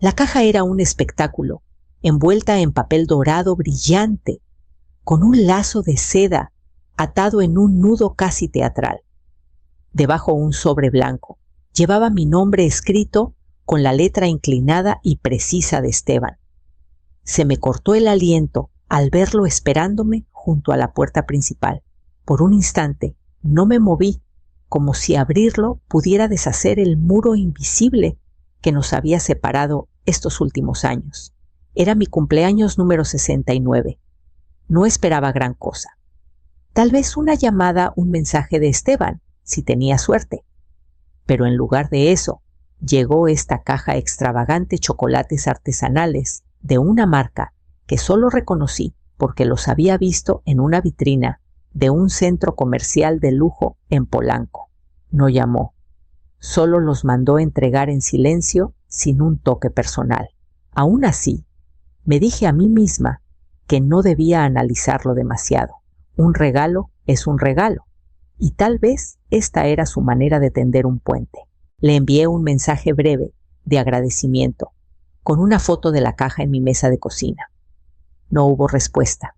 La caja era un espectáculo, envuelta en papel dorado brillante, con un lazo de seda atado en un nudo casi teatral. Debajo un sobre blanco. Llevaba mi nombre escrito con la letra inclinada y precisa de Esteban. Se me cortó el aliento al verlo esperándome junto a la puerta principal. Por un instante no me moví, como si abrirlo pudiera deshacer el muro invisible que nos había separado estos últimos años. Era mi cumpleaños número 69. No esperaba gran cosa. Tal vez una llamada, un mensaje de Esteban, si tenía suerte. Pero en lugar de eso, llegó esta caja extravagante chocolates artesanales de una marca que solo reconocí porque los había visto en una vitrina de un centro comercial de lujo en Polanco. No llamó. Solo los mandó entregar en silencio sin un toque personal. Aún así, me dije a mí misma que no debía analizarlo demasiado. Un regalo es un regalo, y tal vez esta era su manera de tender un puente. Le envié un mensaje breve de agradecimiento, con una foto de la caja en mi mesa de cocina. No hubo respuesta.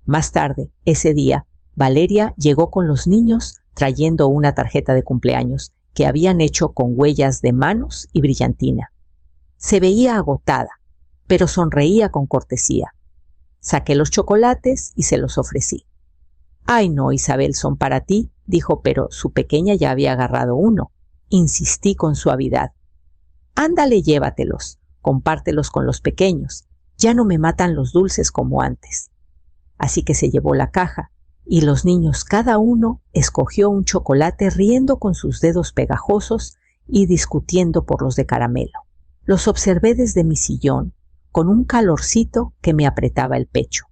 Más tarde, ese día, Valeria llegó con los niños trayendo una tarjeta de cumpleaños que habían hecho con huellas de manos y brillantina. Se veía agotada, pero sonreía con cortesía. Saqué los chocolates y se los ofrecí. «Ay no, Isabel, son para ti», dijo, pero su pequeña ya había agarrado uno. Insistí con suavidad. «Ándale, llévatelos, compártelos con los pequeños. Ya no me matan los dulces como antes». Así que se llevó la caja, y los niños cada uno escogió un chocolate riendo con sus dedos pegajosos y discutiendo por los de caramelo. Los observé desde mi sillón, con un calorcito que me apretaba el pecho.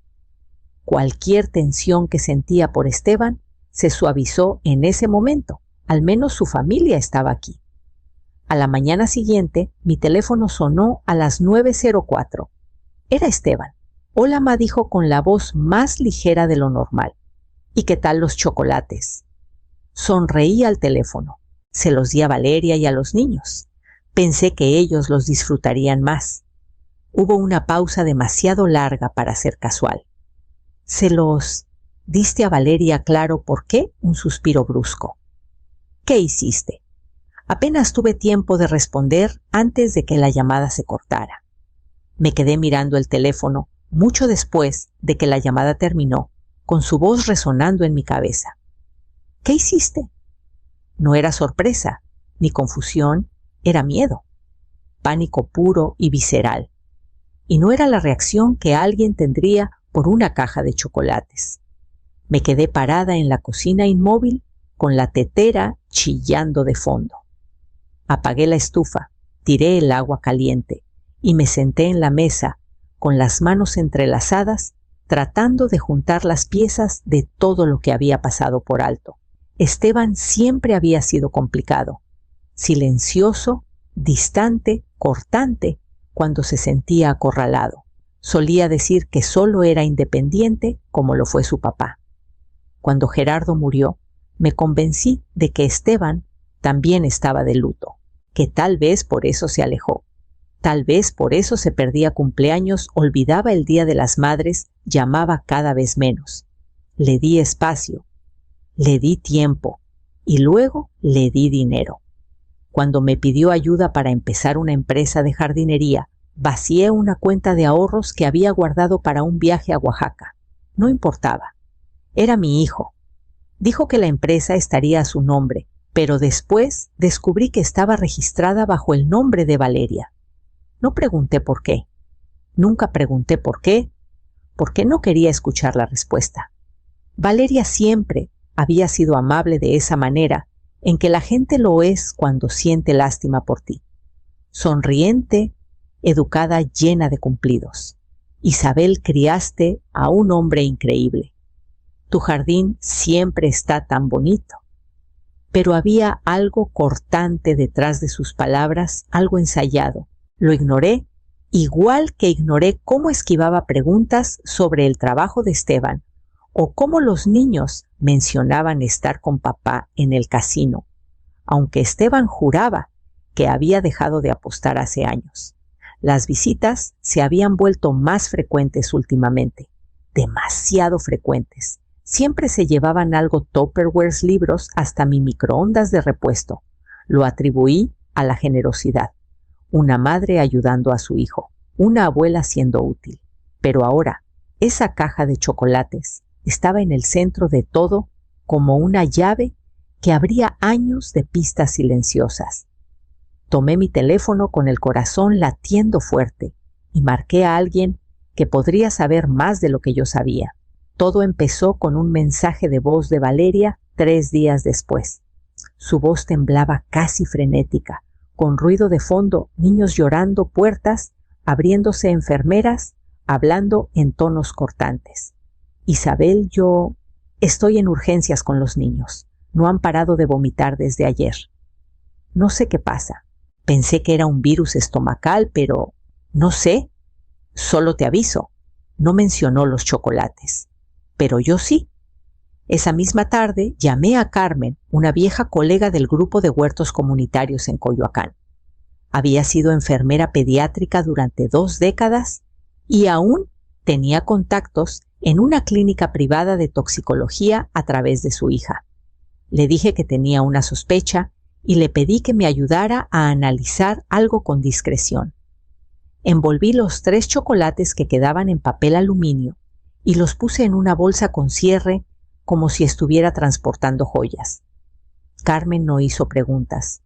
Cualquier tensión que sentía por Esteban se suavizó en ese momento. Al menos su familia estaba aquí. A la mañana siguiente, mi teléfono sonó a las 9:04. Era Esteban. «Hola, ma», dijo con la voz más ligera de lo normal. «¿Y qué tal los chocolates?» Sonreí al teléfono. Se los di a Valeria y a los niños. Pensé que ellos los disfrutarían más. Hubo una pausa demasiado larga para ser casual. «¿Se los diste a Valeria claro por qué?» Un suspiro brusco. «¿Qué hiciste?» Apenas tuve tiempo de responder antes de que la llamada se cortara. Me quedé mirando el teléfono mucho después de que la llamada terminó, con su voz resonando en mi cabeza. «¿Qué hiciste?» No era sorpresa, ni confusión, era miedo. Pánico puro y visceral. Y no era la reacción que alguien tendría por una caja de chocolates. Me quedé parada en la cocina inmóvil, con la tetera chillando de fondo. Apagué la estufa, tiré el agua caliente y me senté en la mesa, con las manos entrelazadas, tratando de juntar las piezas de todo lo que había pasado por alto. Esteban siempre había sido complicado, silencioso, distante, cortante, cuando se sentía acorralado. Solía decir que solo era independiente como lo fue su papá. Cuando Gerardo murió, me convencí de que Esteban también estaba de luto, que tal vez por eso se alejó. Tal vez por eso se perdía cumpleaños, olvidaba el Día de las Madres, llamaba cada vez menos. Le di espacio, le di tiempo y luego le di dinero. Cuando me pidió ayuda para empezar una empresa de jardinería, vacié una cuenta de ahorros que había guardado para un viaje a Oaxaca. No importaba. Era mi hijo. Dijo que la empresa estaría a su nombre, pero después descubrí que estaba registrada bajo el nombre de Valeria. No pregunté por qué. Nunca pregunté por qué, porque no quería escuchar la respuesta. Valeria siempre había sido amable de esa manera en que la gente lo es cuando siente lástima por ti. Sonriente, educada, llena de cumplidos. Isabel, criaste a un hombre increíble. Tu jardín siempre está tan bonito. Pero había algo cortante detrás de sus palabras, algo ensayado. Lo ignoré, igual que ignoré cómo esquivaba preguntas sobre el trabajo de Esteban o cómo los niños mencionaban estar con papá en el casino, aunque Esteban juraba que había dejado de apostar hace años. Las visitas se habían vuelto más frecuentes últimamente, demasiado frecuentes. Siempre se llevaban algo Tupperware, libros, hasta mi microondas de repuesto. Lo atribuí a la generosidad. Una madre ayudando a su hijo, una abuela siendo útil. Pero ahora, esa caja de chocolates estaba en el centro de todo como una llave que abría años de pistas silenciosas. Tomé mi teléfono con el corazón latiendo fuerte y marqué a alguien que podría saber más de lo que yo sabía. Todo empezó con un mensaje de voz de Valeria 3 días después. Su voz temblaba casi frenética, con ruido de fondo, niños llorando, puertas, abriéndose, enfermeras, hablando en tonos cortantes. Isabel, yo estoy en urgencias con los niños. No han parado de vomitar desde ayer. No sé qué pasa. Pensé que era un virus estomacal, pero no sé. Solo te aviso. No mencionó los chocolates. Pero yo sí. Esa misma tarde llamé a Carmen, una vieja colega del grupo de huertos comunitarios en Coyoacán. Había sido enfermera pediátrica durante 2 décadas y aún tenía contactos en una clínica privada de toxicología a través de su hija. Le dije que tenía una sospecha y le pedí que me ayudara a analizar algo con discreción. Envolví los 3 chocolates que quedaban en papel aluminio y los puse en una bolsa con cierre como si estuviera transportando joyas. Carmen no hizo preguntas.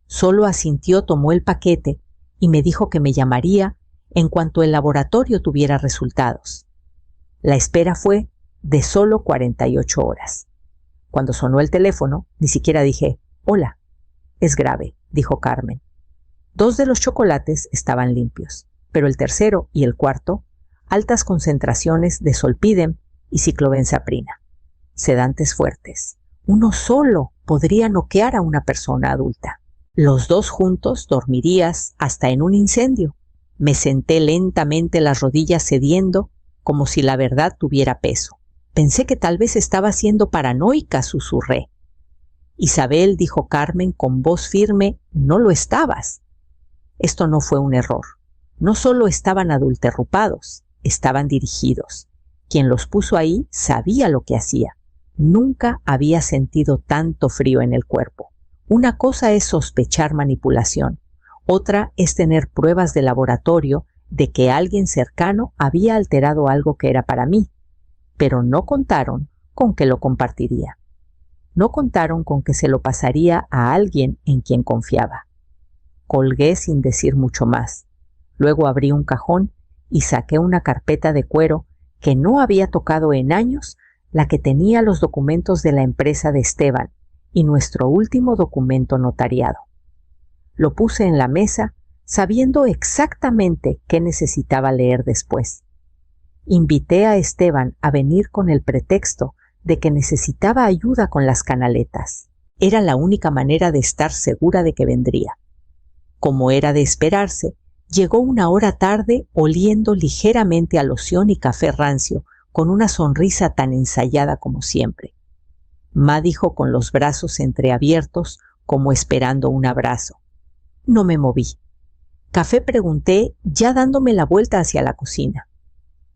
Solo asintió, tomó el paquete y me dijo que me llamaría en cuanto el laboratorio tuviera resultados. La espera fue de solo 48 horas. Cuando sonó el teléfono, ni siquiera dije, «Hola». «Es grave», dijo Carmen. 2 de los chocolates estaban limpios, pero el tercero y el cuarto, altas concentraciones de zolpidem y ciclobenzaprina. Sedantes fuertes. Uno solo podría noquear a una persona adulta. Los 2 juntos dormirías hasta en un incendio. Me senté lentamente, las rodillas cediendo, como si la verdad tuviera peso. Pensé que tal vez estaba siendo paranoica, susurré. «Isabel», dijo Carmen con voz firme, «no lo estabas». Esto no fue un error. No solo estaban adulterrupados, estaban dirigidos. Quien los puso ahí sabía lo que hacía. Nunca había sentido tanto frío en el cuerpo. Una cosa es sospechar manipulación, otra es tener pruebas de laboratorio de que alguien cercano había alterado algo que era para mí, pero no contaron con que lo compartiría. No contaron con que se lo pasaría a alguien en quien confiaba. Colgué sin decir mucho más. Luego abrí un cajón y saqué una carpeta de cuero que no había tocado en años, la que tenía los documentos de la empresa de Esteban y nuestro último documento notariado. Lo puse en la mesa, sabiendo exactamente qué necesitaba leer después. Invité a Esteban a venir con el pretexto de que necesitaba ayuda con las canaletas. Era la única manera de estar segura de que vendría. Como era de esperarse, llegó 1 hora tarde oliendo ligeramente a loción y café rancio, con una sonrisa tan ensayada como siempre. Ma dijo con los brazos entreabiertos, como esperando un abrazo. No me moví. «¿Café?», pregunté, ya dándome la vuelta hacia la cocina.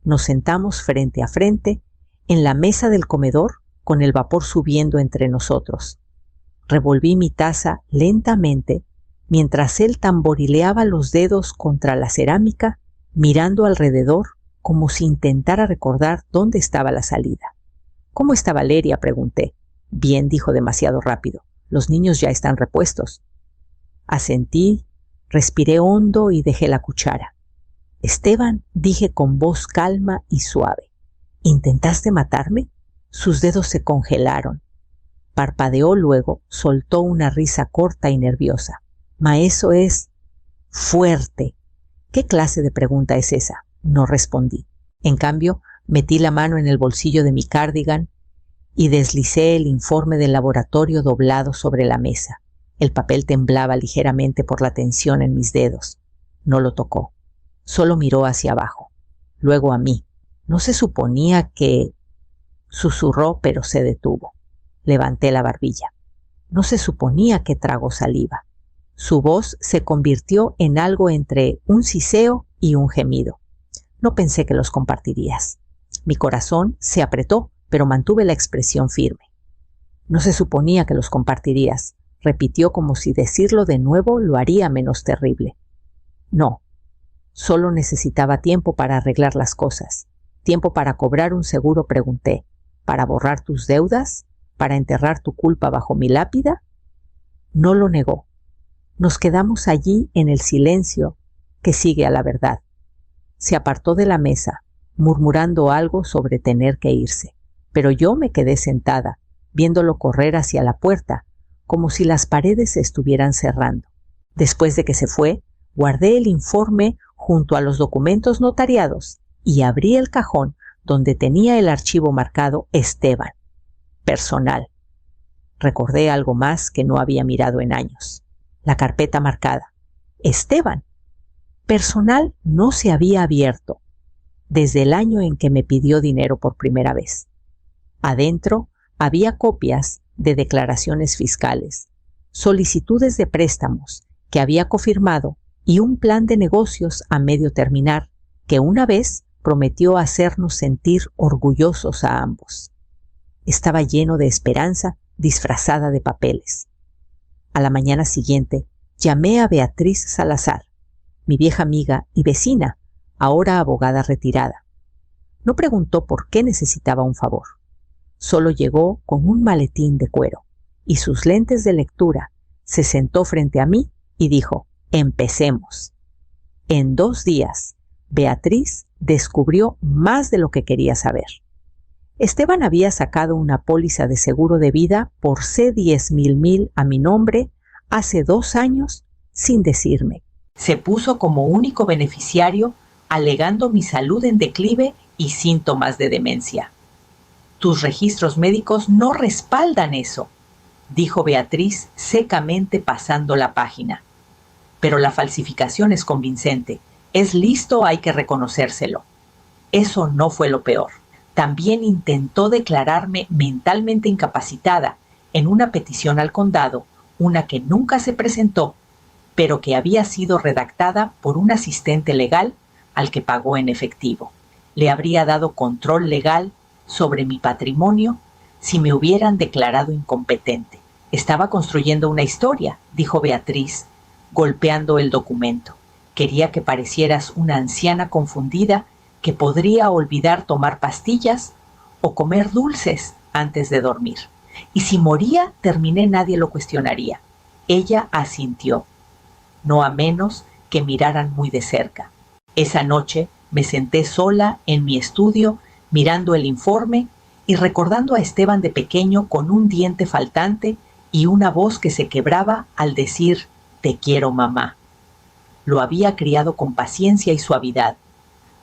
Nos sentamos frente a frente, en la mesa del comedor, con el vapor subiendo entre nosotros. Revolví mi taza lentamente, mientras él tamborileaba los dedos contra la cerámica, mirando alrededor como si intentara recordar dónde estaba la salida. «¿Cómo está Valeria?», pregunté. «Bien», dijo demasiado rápido. «Los niños ya están repuestos». Asentí, respiré hondo y dejé la cuchara. «Esteban», dije con voz calma y suave, «¿intentaste matarme?». Sus dedos se congelaron. Parpadeó, luego soltó una risa corta y nerviosa. «Ma, eso es fuerte». «¿Qué clase de pregunta es esa?». No respondí. En cambio, metí la mano en el bolsillo de mi cardigan y deslicé el informe del laboratorio doblado sobre la mesa. El papel temblaba ligeramente por la tensión en mis dedos. No lo tocó. Solo miró hacia abajo. Luego a mí. «¿No se suponía que...?» Susurró, pero se detuvo. Levanté la barbilla. «No se suponía que trago saliva». Su voz se convirtió en algo entre un siseo y un gemido. No pensé que los compartirías. Mi corazón se apretó, pero mantuve la expresión firme. No se suponía que los compartirías, repitió como si decirlo de nuevo lo haría menos terrible. No, solo necesitaba tiempo para arreglar las cosas. Tiempo para cobrar un seguro, pregunté. ¿Para borrar tus deudas? ¿Para enterrar tu culpa bajo mi lápida? No lo negó. Nos quedamos allí en el silencio que sigue a la verdad. Se apartó de la mesa, murmurando algo sobre tener que irse, pero yo me quedé sentada, viéndolo correr hacia la puerta, como si las paredes se estuvieran cerrando. Después de que se fue, guardé el informe junto a los documentos notariados y abrí el cajón donde tenía el archivo marcado Esteban, personal. Recordé algo más que no había mirado en años. La carpeta marcada Esteban, personal, no se había abierto desde el año en que me pidió dinero por primera vez. Adentro había copias de declaraciones fiscales, solicitudes de préstamos que había cofirmado y un plan de negocios a medio terminar que una vez prometió hacernos sentir orgullosos a ambos. Estaba lleno de esperanza disfrazada de papeles. A la mañana siguiente llamé a Beatriz Salazar, mi vieja amiga y vecina, ahora abogada retirada. No preguntó por qué necesitaba un favor. Solo llegó con un maletín de cuero y sus lentes de lectura, se sentó frente a mí y dijo: «Empecemos». En 2 días, Beatriz descubrió más de lo que quería saber. Esteban había sacado una póliza de seguro de vida por C10.000 a mi nombre hace 2 años sin decirme. Se puso como único beneficiario alegando mi salud en declive y síntomas de demencia. «Tus registros médicos no respaldan eso», dijo Beatriz secamente pasando la página. «Pero la falsificación es convincente. Es listo, hay que reconocérselo». Eso no fue lo peor. También intentó declararme mentalmente incapacitada en una petición al condado, una que nunca se presentó, pero que había sido redactada por un asistente legal al que pagó en efectivo. Le habría dado control legal sobre mi patrimonio si me hubieran declarado incompetente. Estaba construyendo una historia, dijo Beatriz, golpeando el documento. Quería que parecieras una anciana confundida que podría olvidar tomar pastillas o comer dulces antes de dormir. Y si moría, nadie lo cuestionaría. Ella asintió, no a menos que miraran muy de cerca. Esa noche me senté sola en mi estudio mirando el informe y recordando a Esteban de pequeño con un diente faltante y una voz que se quebraba al decir «Te quiero, mamá». Lo había criado con paciencia y suavidad.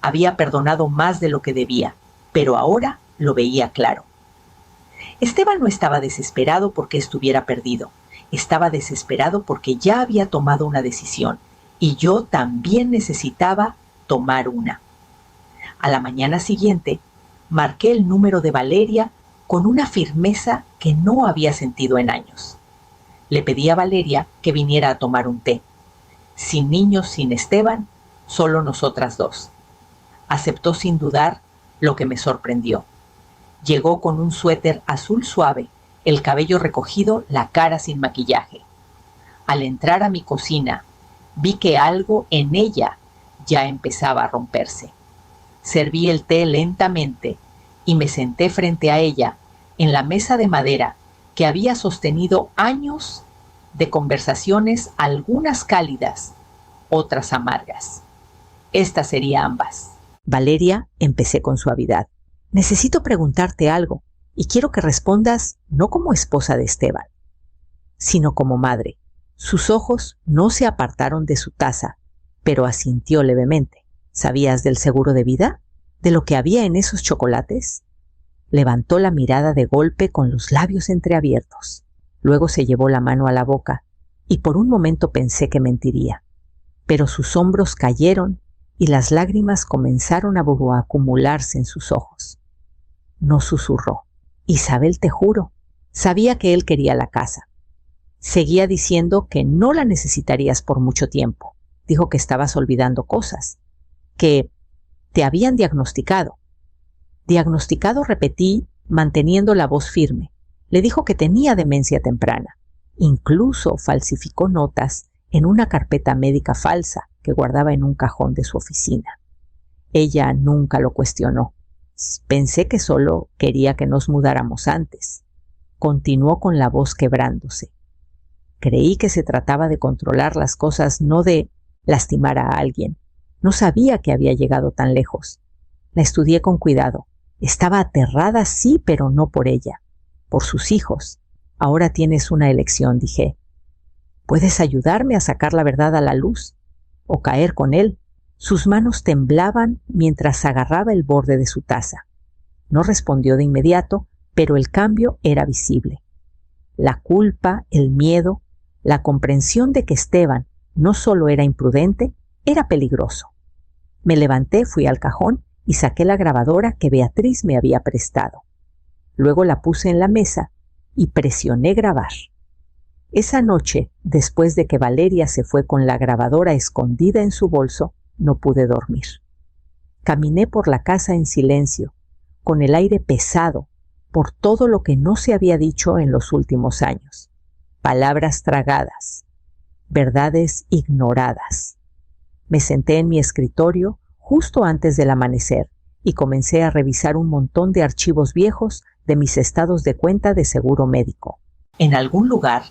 Había perdonado más de lo que debía, pero ahora lo veía claro. Esteban no estaba desesperado porque estuviera perdido. Estaba desesperado porque ya había tomado una decisión y yo también necesitaba tomar una. A la mañana siguiente, marqué el número de Valeria con una firmeza que no había sentido en años. Le pedí a Valeria que viniera a tomar un té. Sin niños, sin Esteban, solo nosotras dos. Aceptó sin dudar, lo que me sorprendió. Llegó con un suéter azul suave, el cabello recogido, la cara sin maquillaje. Al entrar a mi cocina, vi que algo en ella ya empezaba a romperse. Serví el té lentamente y me senté frente a ella en la mesa de madera que había sostenido años de conversaciones, algunas cálidas, otras amargas. Esta sería ambas. Valeria, empecé con suavidad. Necesito preguntarte algo y quiero que respondas no como esposa de Esteban, sino como madre. Sus ojos no se apartaron de su taza, pero asintió levemente. ¿Sabías del seguro de vida? ¿De lo que había en esos chocolates? Levantó la mirada de golpe con los labios entreabiertos. Luego se llevó la mano a la boca y por un momento pensé que mentiría. Pero sus hombros cayeron y las lágrimas comenzaron a acumularse en sus ojos. No susurró. Isabel, te juro, sabía que él quería la casa. Seguía diciendo que no la necesitarías por mucho tiempo. Dijo que estabas olvidando cosas, que te habían diagnosticado. Diagnosticado, repetí, manteniendo la voz firme. Le dijo que tenía demencia temprana. Incluso falsificó notas en una carpeta médica falsa que guardaba en un cajón de su oficina. Ella nunca lo cuestionó. Pensé que solo quería que nos mudáramos antes. Continuó con la voz quebrándose. Creí que se trataba de controlar las cosas, no de lastimar a alguien. No sabía que había llegado tan lejos. La estudié con cuidado. Estaba aterrada, sí, pero no por ella. Por sus hijos. Ahora tienes una elección, dije. Puedes ayudarme a sacar la verdad a la luz, o caer con él. Sus manos temblaban mientras agarraba el borde de su taza. No respondió de inmediato, pero el cambio era visible. La culpa, el miedo, la comprensión de que Esteban no solo era imprudente, era peligroso. Me levanté, fui al cajón y saqué la grabadora que Beatriz me había prestado. Luego la puse en la mesa y presioné grabar. Esa noche, después de que Valeria se fue con la grabadora escondida en su bolso, no pude dormir. Caminé por la casa en silencio, con el aire pesado, por todo lo que no se había dicho en los últimos años. Palabras tragadas, verdades ignoradas. Me senté en mi escritorio justo antes del amanecer y comencé a revisar un montón de archivos viejos de mis estados de cuenta de seguro médico. En algún lugar,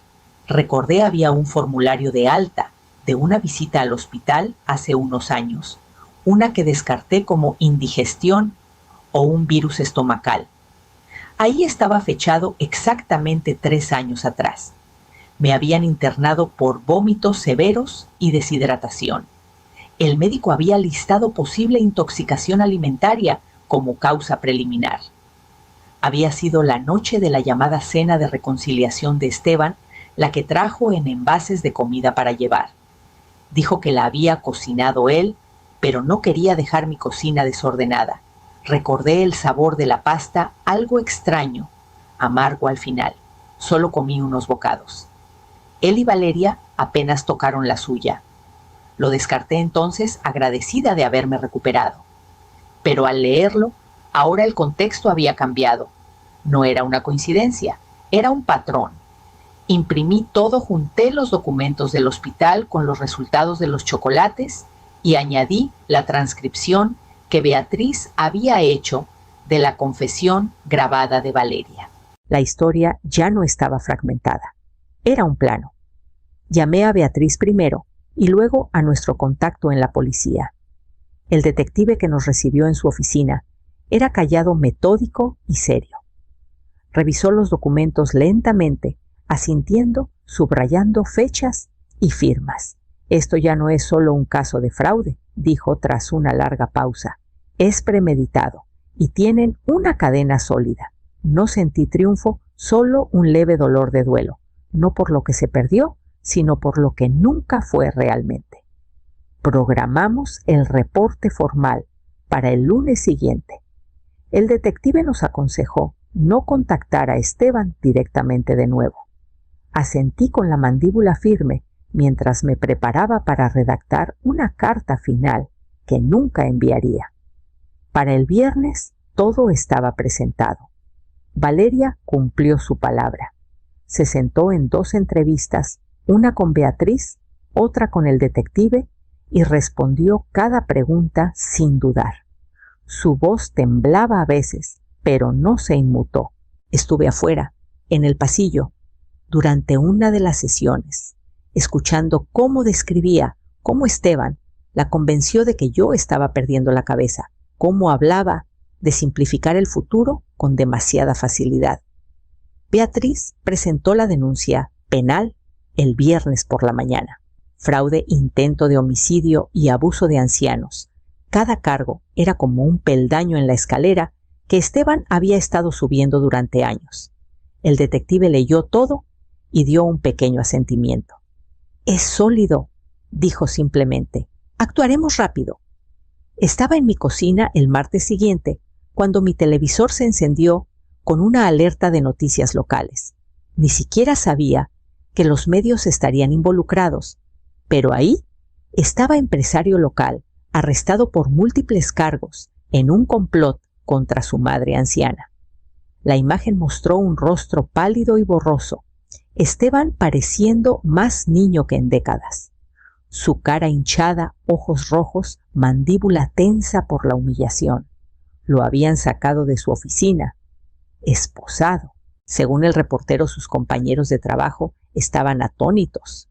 recordé había un formulario de alta de una visita al hospital hace unos años, una que descarté como indigestión o un virus estomacal. Ahí estaba fechado exactamente 3 años atrás. Me habían internado por vómitos severos y deshidratación. El médico había listado posible intoxicación alimentaria como causa preliminar. Había sido la noche de la llamada cena de reconciliación de Esteban la que trajo en envases de comida para llevar. Dijo que la había cocinado él, pero no quería dejar mi cocina desordenada. Recordé el sabor de la pasta, algo extraño, amargo al final. Solo comí unos bocados. Él y Valeria apenas tocaron la suya. Lo descarté entonces, agradecida de haberme recuperado. Pero al leerlo, ahora el contexto había cambiado. No era una coincidencia, era un patrón. Imprimí todo, junté los documentos del hospital con los resultados de los chocolates y añadí la transcripción que Beatriz había hecho de la confesión grabada de Valeria. La historia ya no estaba fragmentada. Era un plano. Llamé a Beatriz primero y luego a nuestro contacto en la policía. El detective que nos recibió en su oficina era callado, metódico y serio. Revisó los documentos lentamente, asintiendo, subrayando fechas y firmas. Esto ya no es solo un caso de fraude, dijo tras una larga pausa. Es premeditado y tienen una cadena sólida. No sentí triunfo, solo un leve dolor de duelo, no por lo que se perdió, sino por lo que nunca fue realmente. Programamos el reporte formal para el lunes siguiente. El detective nos aconsejó no contactar a Esteban directamente de nuevo. Asentí con la mandíbula firme mientras me preparaba para redactar una carta final que nunca enviaría. Para el viernes todo estaba presentado. Valeria cumplió su palabra. Se sentó en 2 entrevistas, una con Beatriz, otra con el detective, y respondió cada pregunta sin dudar. Su voz temblaba a veces, pero no se inmutó. Estuve afuera, en el pasillo, durante una de las sesiones, escuchando cómo describía, cómo Esteban la convenció de que yo estaba perdiendo la cabeza, cómo hablaba de simplificar el futuro con demasiada facilidad. Beatriz presentó la denuncia penal el viernes por la mañana. Fraude, intento de homicidio y abuso de ancianos. Cada cargo era como un peldaño en la escalera que Esteban había estado subiendo durante años. El detective leyó todo y dio un pequeño asentimiento. «Es sólido», dijo simplemente. «Actuaremos rápido». Estaba en mi cocina el martes siguiente cuando mi televisor se encendió con una alerta de noticias locales. Ni siquiera sabía que los medios estarían involucrados, pero ahí estaba empresario local, arrestado por múltiples cargos en un complot contra su madre anciana. La imagen mostró un rostro pálido y borroso, Esteban pareciendo más niño que en décadas. Su cara hinchada, ojos rojos, mandíbula tensa por la humillación. Lo habían sacado de su oficina, esposado. Según el reportero, sus compañeros de trabajo estaban atónitos.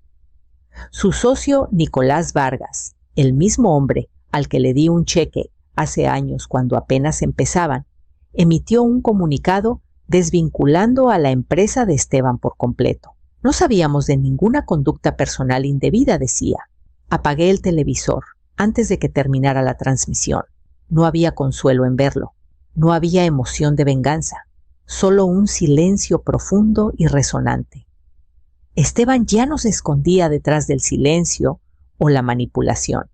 Su socio Nicolás Vargas, el mismo hombre al que le di un cheque hace años cuando apenas empezaban, emitió un comunicado desvinculando a la empresa de Esteban por completo. No sabíamos de ninguna conducta personal indebida, decía. Apagué el televisor antes de que terminara la transmisión. No había consuelo en verlo. No había emoción de venganza. Solo un silencio profundo y resonante. Esteban ya no se escondía detrás del silencio o la manipulación.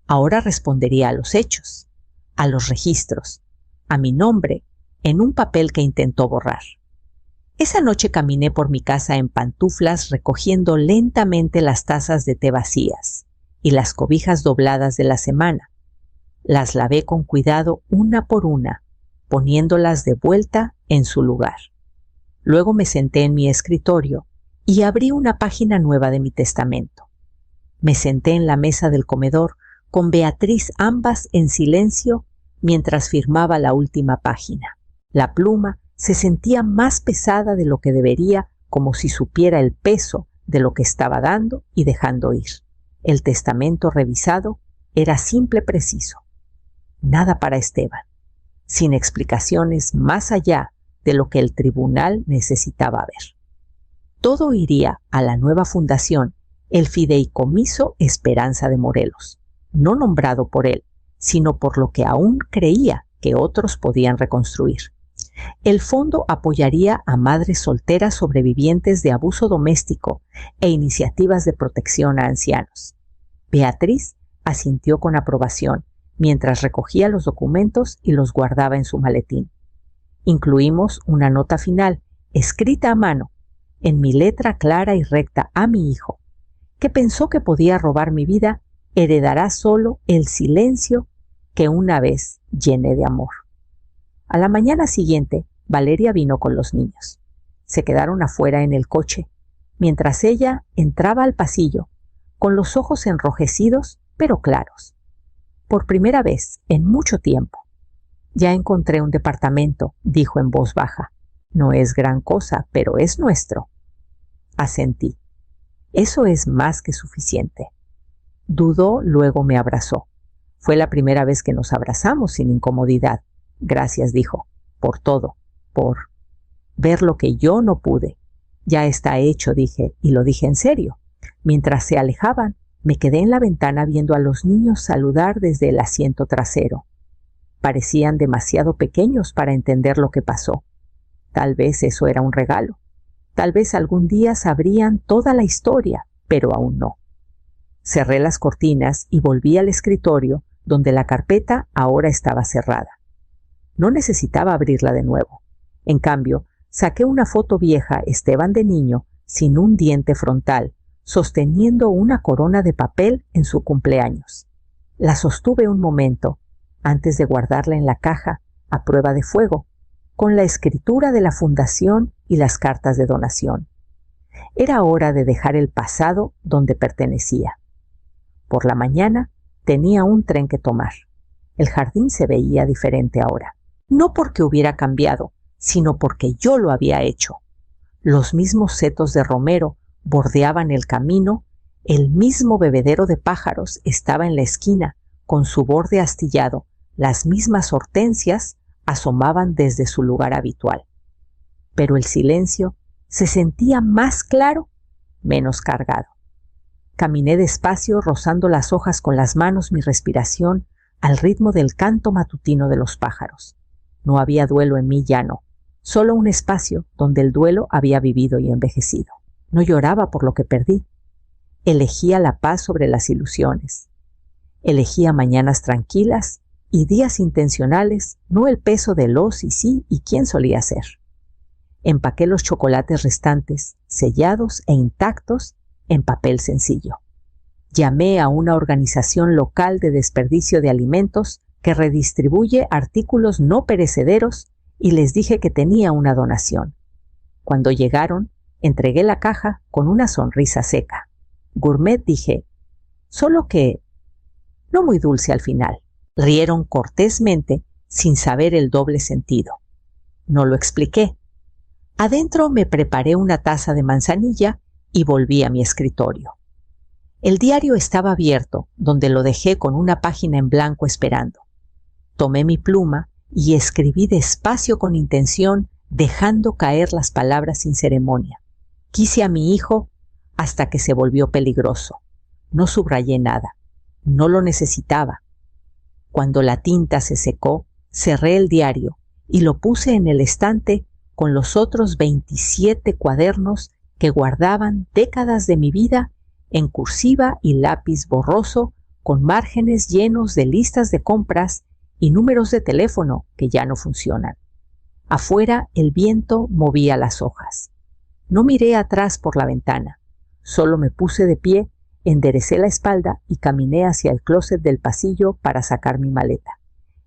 Ahora respondería a los hechos, a los registros, a mi nombre, en un papel que intentó borrar. Esa noche caminé por mi casa en pantuflas recogiendo lentamente las tazas de té vacías y las cobijas dobladas de la semana. Las lavé con cuidado una por una, poniéndolas de vuelta en su lugar. Luego me senté en mi escritorio y abrí una página nueva de mi testamento. Me senté en la mesa del comedor con Beatriz ambas en silencio mientras firmaba la última página. La pluma se sentía más pesada de lo que debería, como si supiera el peso de lo que estaba dando y dejando ir. El testamento revisado era simple, preciso. Nada para Esteban, sin explicaciones más allá de lo que el tribunal necesitaba ver. Todo iría a la nueva fundación, el Fideicomiso Esperanza de Morelos, no nombrado por él, sino por lo que aún creía que otros podían reconstruir. El fondo apoyaría a madres solteras sobrevivientes de abuso doméstico e iniciativas de protección a ancianos. Beatriz asintió con aprobación mientras recogía los documentos y los guardaba en su maletín. Incluimos una nota final, escrita a mano, en mi letra clara y recta a mi hijo, que pensó que podía robar mi vida, heredará solo el silencio que una vez llené de amor. A la mañana siguiente, Valeria vino con los niños. Se quedaron afuera en el coche, mientras ella entraba al pasillo, con los ojos enrojecidos pero claros. Por primera vez en mucho tiempo. Ya encontré un departamento, dijo en voz baja. No es gran cosa, pero es nuestro. Asentí. Eso es más que suficiente. Dudó, luego me abrazó. Fue la primera vez que nos abrazamos sin incomodidad. Gracias, dijo, por todo, por ver lo que yo no pude. Ya está hecho, dije, y lo dije en serio. Mientras se alejaban, me quedé en la ventana viendo a los niños saludar desde el asiento trasero. Parecían demasiado pequeños para entender lo que pasó. Tal vez eso era un regalo. Tal vez algún día sabrían toda la historia, pero aún no. Cerré las cortinas y volví al escritorio, donde la carpeta ahora estaba cerrada. No necesitaba abrirla de nuevo. En cambio, saqué una foto vieja, Esteban de niño, sin un diente frontal, sosteniendo una corona de papel en su cumpleaños. La sostuve un momento, antes de guardarla en la caja, a prueba de fuego, con la escritura de la fundación y las cartas de donación. Era hora de dejar el pasado donde pertenecía. Por la mañana tenía un tren que tomar. El jardín se veía diferente ahora. No porque hubiera cambiado, sino porque yo lo había hecho. Los mismos setos de romero bordeaban el camino, el mismo bebedero de pájaros estaba en la esquina, con su borde astillado, las mismas hortensias asomaban desde su lugar habitual. Pero el silencio se sentía más claro, menos cargado. Caminé despacio, rozando las hojas con las manos, mi respiración al ritmo del canto matutino de los pájaros. No había duelo en mí, ya no, solo un espacio donde el duelo había vivido y envejecido. No lloraba por lo que perdí. Elegía la paz sobre las ilusiones. Elegía mañanas tranquilas y días intencionales, no el peso de los y sí y quién solía ser. empaqué los chocolates restantes, sellados e intactos, en papel sencillo. Llamé a una organización local de desperdicio de alimentos que redistribuye artículos no perecederos y les dije que tenía una donación. Cuando llegaron, entregué la caja con una sonrisa seca. Gourmet, dije, solo que no muy dulce al final. Rieron cortésmente sin saber el doble sentido. No lo expliqué. Adentro me preparé una taza de manzanilla y volví a mi escritorio. El diario estaba abierto, donde lo dejé con una página en blanco esperando. Tomé mi pluma y escribí despacio con intención, dejando caer las palabras sin ceremonia. Quise a mi hijo hasta que se volvió peligroso. No subrayé nada. No lo necesitaba. Cuando la tinta se secó, cerré el diario y lo puse en el estante con los otros 27 cuadernos que guardaban décadas de mi vida en cursiva y lápiz borroso, con márgenes llenos de listas de compras y números de teléfono que ya no funcionan. Afuera el viento movía las hojas. No miré atrás por la ventana. Solo me puse de pie, enderecé la espalda y caminé hacia el closet del pasillo para sacar mi maleta.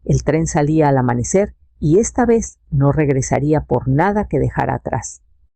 El tren salía al amanecer y esta vez no regresaría por nada que dejara atrás.